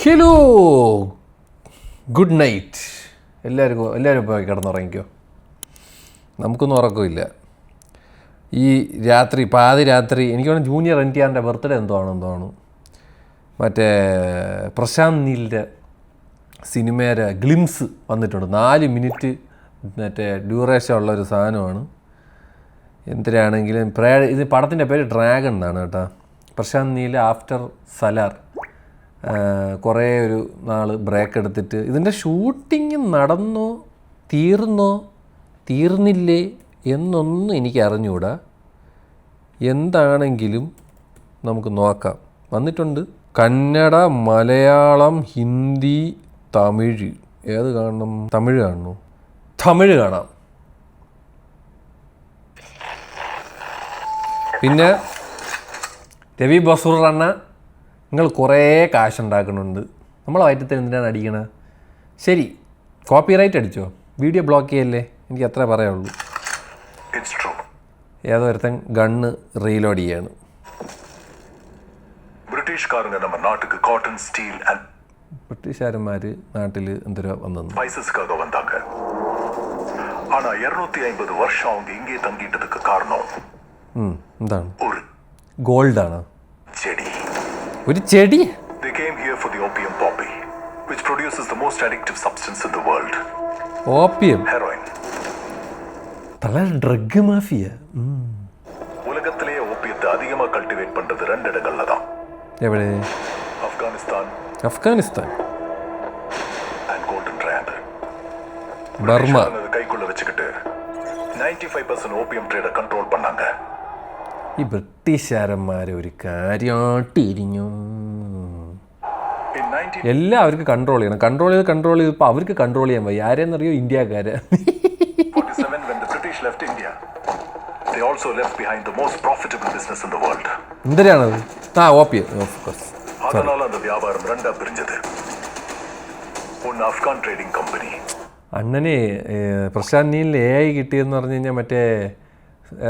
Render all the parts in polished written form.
Hello, good night. എല്ലാവരും പോയി കിടന്നുറങ്ങിക്കോ. നമുക്കൊന്നും ഉറക്കമില്ല. ഈ രാത്രി പാതിരാത്രി എനിക്ക് വേണം ജൂനിയർ NTRൻ്റെ ബർത്ത്ഡേ എന്തോ ആണ്. മറ്റേ പ്രശാന്ത് നീലിൻ്റെ സിനിമയുടെ ഗ്ലിംസ് വന്നിട്ടുണ്ട്. 4 മിനിറ്റ് മറ്റേ ഡ്യൂറേഷൻ ഉള്ളൊരു സാധനമാണ്. എന്തിനാണെങ്കിലും ഇത് പടത്തിൻ്റെ പേര് ഡ്രാഗൺ എന്നാണ് കേട്ടോ. പ്രശാന്ത് നീൽ ആഫ്റ്റർ സലാർ കുറേ ഒരു നാൾ ബ്രേക്ക് എടുത്തിട്ട് ഇതിൻ്റെ ഷൂട്ടിങ് നടന്നോ തീർന്നില്ലേ എന്നൊന്നും എനിക്ക് അറിഞ്ഞുകൂടാ. എന്താണെങ്കിലും നമുക്ക് നോക്കാം. വന്നിട്ടുണ്ട് കന്നഡ, മലയാളം, ഹിന്ദി, തമിഴ്. ഏത് കാണണം? തമിഴ് കാണണോ? തമിഴ് കാണാം. പിന്നെ രവി ബസൂർ അണ്ണ, നിങ്ങൾ കുറേ കാശുണ്ടാക്കുന്നുണ്ട്, നമ്മളെ വയറ്റത്തിൽ എന്തിനാണ് അടിക്കണത്? ശരി, കോപ്പിറൈറ്റ് അടിച്ചോ, വീഡിയോ ബ്ലോക്ക് ചെയ്യല്ലേ, എനിക്ക് അത്രേ പറയുള്ളൂ. ഏതോ ഒരുത്തൻ ഗണ്ണ് റീലോഡ് ചെയ്യാണ്. ബ്രിട്ടീഷുകാരന്മാർ നാട്ടിൽ എന്തോ വന്നു. എന്താണ്? ഗോൾഡാണ്. ഒരു ചെടി. They came here for the opium poppy, which produces the most addictive substance in the world. Opium. Heroin. തല ഡ്രഗ് മാഫിയ. ഉലകത്തിലെ ഓപ്പിയത്തെ അധികമാ കൾട്ടിവേറ്റ് പண்றது 2 இடங்கள்ல தான். എവിടെ? Afghanistan and golden triangle. Burma. கைக்குள்ள வச்சுக்கிட்டு 95% ഓപ്പിയം ട്രേഡ് കൺട്രോൾ பண்ணாங்க. ഈ ബ്രിട്ടീഷുകാരന്മാരെ ഒരു കാര്യമായിട്ടിരിഞ്ഞു. എല്ലാം അവർക്ക് കൺട്രോൾ ചെയ്യണം. കൺട്രോൾ ചെയ്ത് ഇപ്പോൾ അവർക്ക് കൺട്രോൾ ചെയ്യാൻ വയ്യ. ആരെന്നറിയോ? ഇന്ത്യക്കാരെ. എന്തിനാണത്? ഓപ്പിയം. അണ്ണനെ പ്രശാന്ത് നീലിന് AI കിട്ടിയെന്ന് പറഞ്ഞു കഴിഞ്ഞാൽ മറ്റേ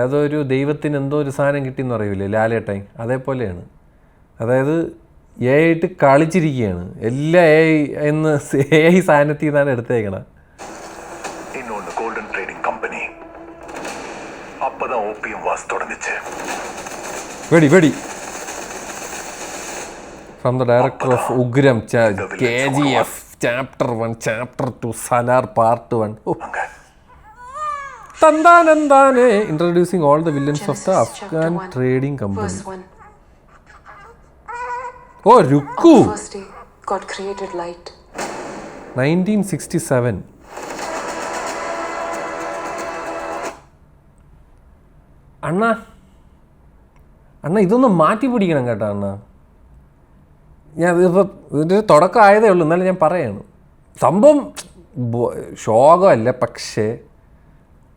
ഏതോ ഒരു ദൈവത്തിന് എന്തോ ഒരു സാധനം കിട്ടിയെന്ന് അറിയില്ലേ, ലാലേട്ടൻ. അതേപോലെയാണ്. അതായത് AI ആയിട്ട് കളിച്ചിരിക്കുകയാണ്. എല്ലാ AI സാധനത്തിൽ നിന്നാണ് എടുത്തേക്കണം. വെടി from the director of Ugramm, KGF Chapter 1, Chapter 2, Salar Part 1. Tandanandane, introducing all the villains of the Afghan trading company. Oh, Rukku. First day, God created light. 1967. അണ്ണ ഇതൊന്ന് മാറ്റി പിടിക്കണം കേട്ടോ അണ്ണ. ഞാൻ ഇതിപ്പോൾ ഇതിൻ്റെ തുടക്കം ആയതേ ഉള്ളൂ, എന്നാലും ഞാൻ പറയാണ്. സംഭവം ശോകമല്ല, പക്ഷേ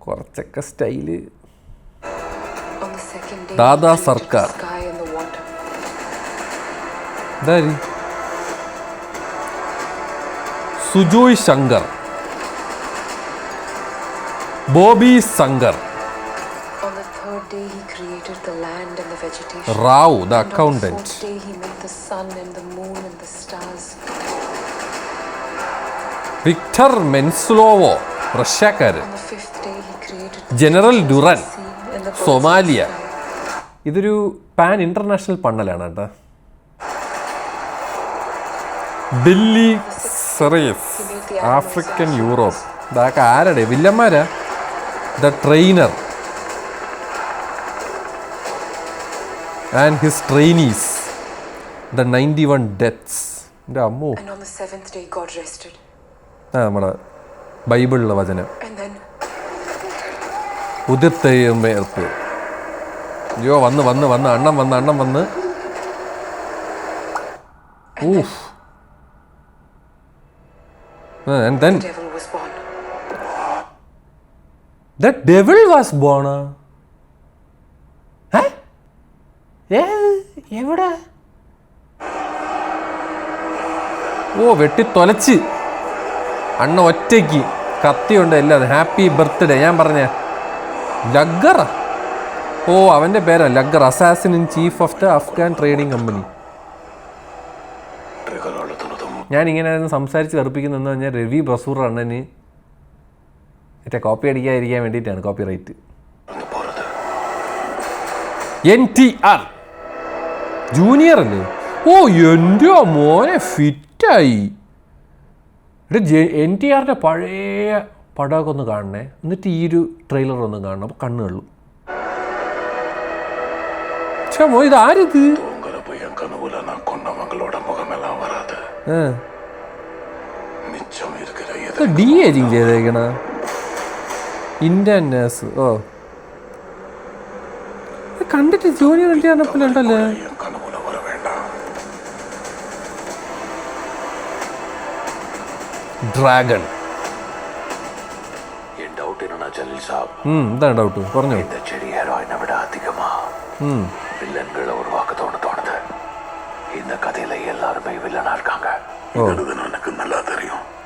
കുറച്ചൊക്കെ സ്റ്റൈല്. ദാദാ സർക്കാർ. ഇതാര്? Sujoy Shankar, Bobby Shankar, Rao the accountant, Victor Menslovo റഷ്യക്കാരൻ, ജനറൽ ഡുറൻ സൊമാലിയ. ഇതൊരു പാൻ ഇന്റർനാഷണൽ പണ്ണലാണ് കേട്ടോ. Delhi series, African Europe. ഇതൊക്കെ ആരുടെ വില്ലന്മാരാ? The trainer and his trainees, the 91 deaths. And on the 7th day God rested. നമ്മുടെ ബൈബിളിലെ വചനം. And then ഉദിർത്തേർപ്പ്. അയ്യോ വന്ന് അണ്ണം വന്ന്. Oof. And then the devil was born. The devil was born. എവിടെ? ഓ, വെട്ടിത്തൊലച്ച് അണ്ണ ഒറ്റയ്ക്ക് കത്തിയുണ്ട് എല്ലാം. Happy birthday. ഞാൻ പറഞ്ഞ ലഗ്ഗർ. ഓ, അവൻ്റെ പേരാ Lagger, assassin in chief of the Afghan trading company. ഞാനിങ്ങനെ സംസാരിച്ച് കറുപ്പിക്കുന്നതെന്ന് പറഞ്ഞാൽ രവി ബസൂർ അണ്ണന് മറ്റേ കോപ്പി അടിക്കാതിരിക്കാൻ വേണ്ടിയിട്ടാണ് കോപ്പി റൈറ്റ്. NTR ജൂനിയർ അല്ലേ? ഓ എൻ്റെ മോനെ ഫിറ്റായി. NTRൻ്റെ പഴയ പടമൊക്കെ ഒന്ന് കാണണേ, എന്നിട്ട് ഈ ഒരു ട്രെയിലർ ഒന്ന് കാണണം, അപ്പോൾ കണ്ണുകളും. പക്ഷേ മോ ഇതാരിത്? ഡി ഏജിങ് ചെയ്തേക്കണ ഇന്ത്യൻ നേഴ്സ്. ഓ കണ്ടിട്ട് ജൂനിയർ NTR പോലെ ഉണ്ടല്ലേ? ഡ്രാഗൺ. എന്താണ് ഡൗട്ട് പറഞ്ഞോ?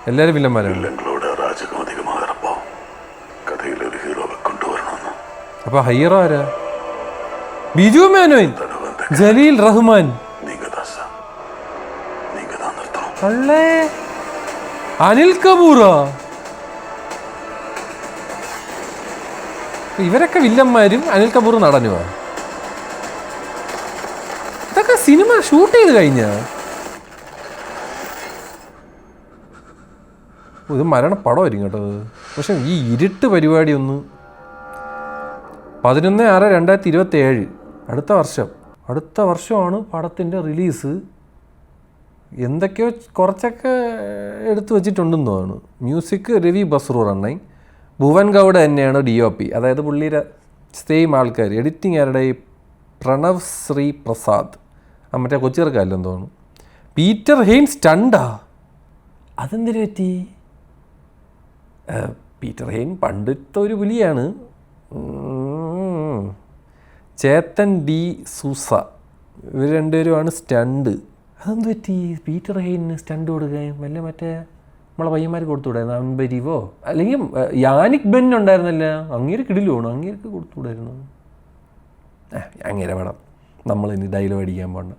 എല്ലാരും വില്ലന്മാരാണ്. അപ്പൊ ഹീറോ ആരാ? ബിജു മേനോൻ, ജലീൽ റഹ്മാൻ, അല്ലേ അനിൽ കപൂറ. ഇവരൊക്കെ വില്ലന്മാരും അനിൽ കപൂർ നടനുവാ. ഇതൊക്കെ സിനിമ ഷൂട്ട് ചെയ്ത് കഴിഞ്ഞ ഇത് മരണപ്പടമായിരിക്കും കേട്ടോ. പക്ഷെ ഈ ഇരുട്ട് പരിപാടി ഒന്ന് 11/6/2027 അടുത്ത വർഷമാണ് പടത്തിൻ്റെ റിലീസ്. എന്തൊക്കെയോ കുറച്ചൊക്കെ എടുത്തു വച്ചിട്ടുണ്ടെന്ന് തോന്നുന്നു. മ്യൂസിക് രവി ബസ്രൂർ അണ്ണൻ, ഭുവൻ ഗൗഡ തന്നെയാണ് DOP, അതായത് പുള്ളിയുടെ സെയിം ആൾക്കാർ. എഡിറ്റിംഗ് ആരുടെ? പ്രണവ് ശ്രീ പ്രസാദ്, മറ്റേ കൊച്ചിറക്കാല്ലെന്ന് തോന്നുന്നു. Peter Hein സ്റ്റണ്ടാ? അതെന്തിനു പറ്റി? പീറ്റർ ഹെയ്ൻ പണ്ടത്തെ ഒരു പുലിയാണ്. ചേത്തൻ ഡി സൂസ, ഇവർ രണ്ടുപേരുമാണ് സ്റ്റണ്ട്. അതെന്ത് പറ്റി പീറ്റർ ഹെയ്ന് സ്റ്റണ്ട് കൊടുക്കാൻ? വല്ല മറ്റേ നമ്മളെ പയ്യന്മാർക്ക് കൊടുത്തുകൂടായിരുന്നു, അമ്പരിവോ അല്ലെങ്കിൽ യാനിക് ബെൻ ഉണ്ടായിരുന്നല്ല, അങ്ങേര് കിടിലുമാണ്, അങ്ങേർക്ക് കൊടുത്തുകൂടായിരുന്നു. അങ്ങനെ വേണം നമ്മൾ ഇനി ഡയലോഗ് അടിക്കാൻ പോകണ്ട.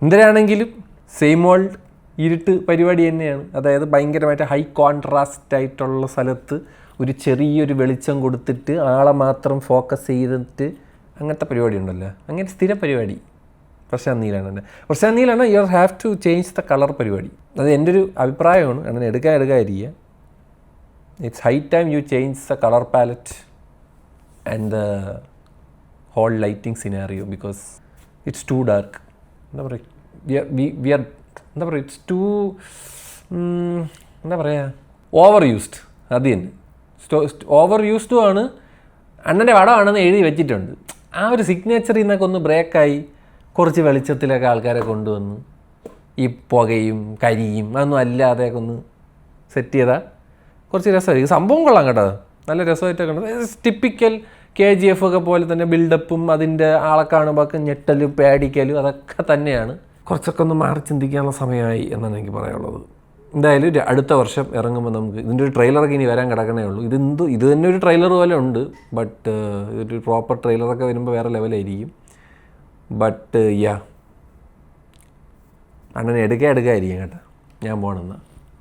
എന്തിനാണെങ്കിലും സെയിം ഓൾഡ് ഇരുട്ട് പരിപാടി തന്നെയാണ്. അതായത് ഭയങ്കരമായിട്ട് ഹൈ കോൺട്രാസ്റ്റ് ആയിട്ടുള്ള സ്ഥലത്ത് ഒരു ചെറിയൊരു വെളിച്ചം കൊടുത്തിട്ട് ആളെ മാത്രം ഫോക്കസ് ചെയ്തിട്ട് അങ്ങനത്തെ പരിപാടി ഉണ്ടല്ലോ, അങ്ങനെ സ്ഥിര പരിപാടി. പ്രശാന്ത് നീലാണ് you have to change the colour പരിപാടി. അത് എൻ്റെ ഒരു അഭിപ്രായമാണ്. അങ്ങനെ എടുക്കാതിരിക്കുക. It's high time you change the colour palette and the whole lighting scenario, because it's too dark. എന്താ പറയുക, ഇറ്റ്സ് ടു എന്താ പറയുക, ഓവർ യൂസ്ഡ്. അത് തന്നെ ഓവർ യൂസ്ഡും ആണ്. അണ്ണൻ്റെ പടമാണെന്ന് എഴുതി വെച്ചിട്ടുണ്ട്. ആ ഒരു സിഗ്നേച്ചറിൽ നിന്നൊക്കെ ഒന്ന് ബ്രേക്കായി കുറച്ച് വെളിച്ചത്തിലൊക്കെ ആൾക്കാരെ കൊണ്ടുവന്ന് ഈ പുകയും കരിയും അതൊന്നും അല്ലാതെയൊക്കെ ഒന്ന് സെറ്റ് ചെയ്താൽ കുറച്ച് രസമായിരിക്കും. സംഭവം കൊള്ളാം കേട്ടോ, നല്ല രസമായിട്ടൊക്കെ ഉണ്ട്. ടിപ്പിക്കൽ KGF ഒക്കെ പോലെ തന്നെ ബിൽഡപ്പും അതിൻ്റെ ആളെ കാണുമ്പോൾ ഞെട്ടലും പേടിക്കലും അതൊക്കെ തന്നെയാണ്. കുറച്ചൊക്കെ ഒന്ന് മാറി ചിന്തിക്കാനുള്ള സമയമായി എന്നാണ് എനിക്ക് പറയാനുള്ളത്. എന്തായാലും അടുത്ത വർഷം ഇറങ്ങുമ്പോൾ നമുക്ക് ഇതിൻ്റെ ഒരു ട്രെയിലറൊക്കെ ഇനി വരാൻ കിടക്കണേ ഉള്ളൂ. ഇത് തന്നെ ഒരു ട്രെയിലർ പോലെ ഉണ്ട്, ബട്ട് ഒരു പ്രോപ്പർ ട്രെയിലറൊക്കെ വരുമ്പോൾ വേറെ ലെവലായിരിക്കും. ബട്ട് അണ്ണനെ എടുക്കാതിരിക്കും കേട്ടോ. ഞാൻ പോകണമെന്ന്